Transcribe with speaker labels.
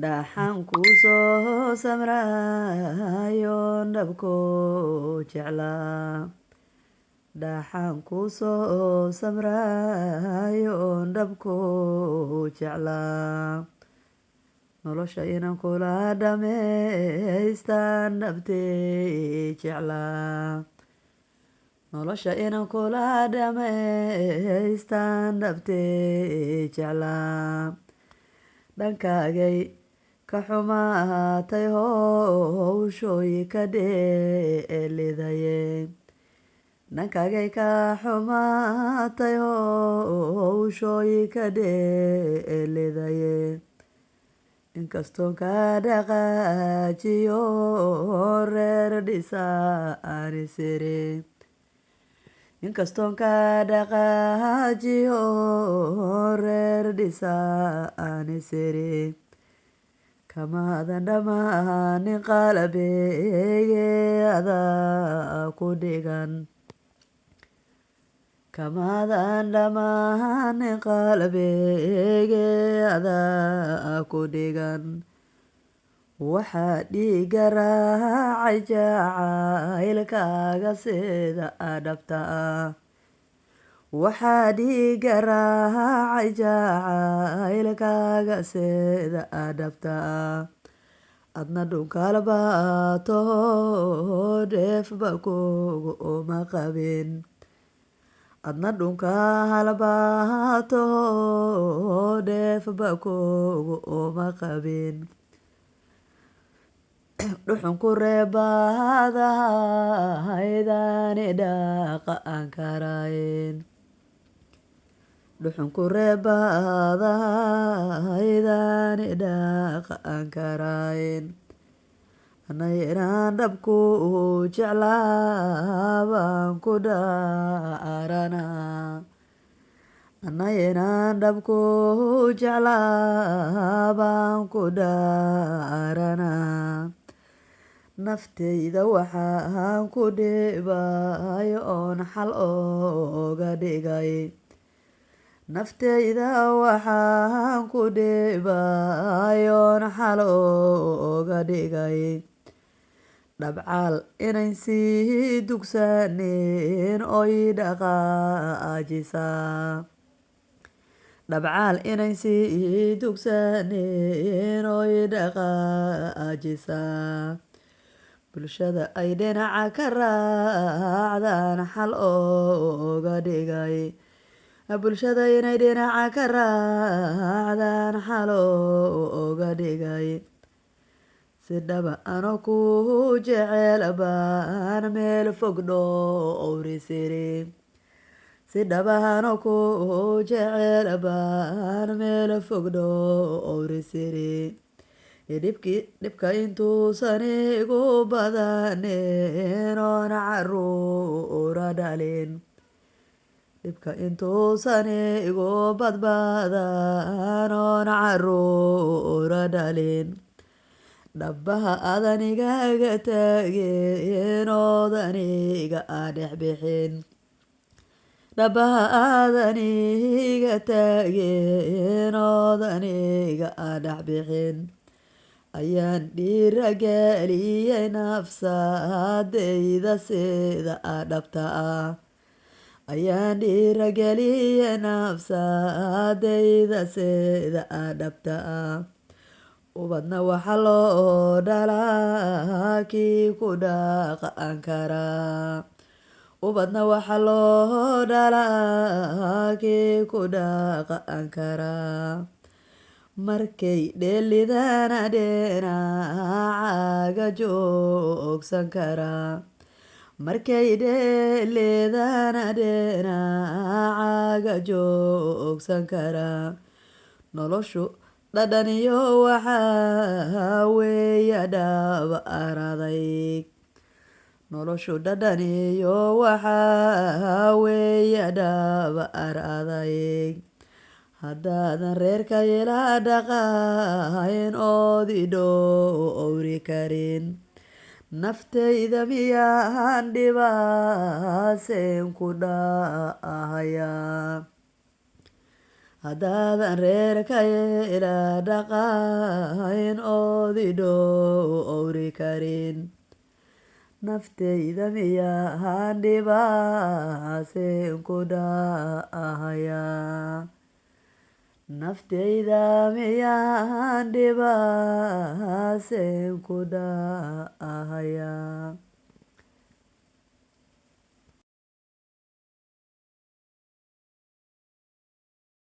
Speaker 1: dhaxan kusoo samrayo dhabko jeclaa dhaxan kusoo samrayo dhabko jeclaa nolosha inaan kula dhamaystaan dhabtee jeclaa nolosha inaan kula dhamaystaan dhabtee jeclaa dhankaagay ka xumaatay howshooyi ka dheelidaye dhankaagay ka xumaatay howshooyi ka dheelidaye inkastoon ka dhaqaajiyo reer dhisa ani siri inkastoon ka dhaqaajiyo reer dhisa ani siri kamaadan dhammaanin qalabeyge adaa ku dhigan kamaadan dhammaanin qalabeyge adaa ku dhigan waxaa dhiiga raacay jacaylkaaga sida dhabta ah waxaa dhiiga raacay jacaylkaaga sida dhabta ah adna dhunkaalbaato dheefba kugu uma qabin adna dhunkaalbaato dheefba kugu uma qabin dhuxunku reebaadahaydani dhaaqa aan karayn dhuxunku reebaadahaydani dhaaqa aan karayn anay inaan dhabku jeclaa baan ku dhaaranaa anay inaan dhabku jeclaa baan ku dhaaranaa nafteyda waxaan ku dhibay oon xal ooga dhigay nafteyda waxaan ku dhibay oon xal ooga dhigay dhabcaal inayn sii dugsanin oy dhaqaajisaa dhabcaal inayn sii dugsanin oy dhaqaajisaa bulshada ay dhinaca ka raacdaan xal ooga dhigay bulshada inay dhinaca ka raacdaan xal ooga dhigay si dhaba ano ku jecel baan meel fog dhowri siri si dhaba ano ku jecel baan meel fog dhowri siri dhibka intuusan igu badanin oon caruura dhalin dhibka intuusan igu badbadan oon caruura dhalin dhabaha adanigaga tagin oodaniga dhex bixin dhabaha adaniga tagin oodaniga dhex bixin ayaan dhiirageliyay nafsadeyda sida dhabta ah ayaan dhiirageliyay nafsadeyda sida dhabta ah ubadna waxa loo dhalaa kii ku dhaqan karaa ubadna waxa loo dhalaa kii ku dhaqan karaa markay dheelidana dhinacaaga joogsan karaa markay dheelidana dhinacaaga joogsan karaa noloshu dhadhaniyo waxaa weeya dhaba aradayg noloshu dhadhaniyo waxaa weeya dhaba aradayg haddaadan reerka ila dhaqayn oodi dhowri karin nafteyda miyaan dhibaaseen ku dhahayaa haddaadan reerkayla dhaqayn oodi dhowri karin naftayda miyaan dhibaasen ku dhahaya naftayda miyaan dhibaasen ku dhahaya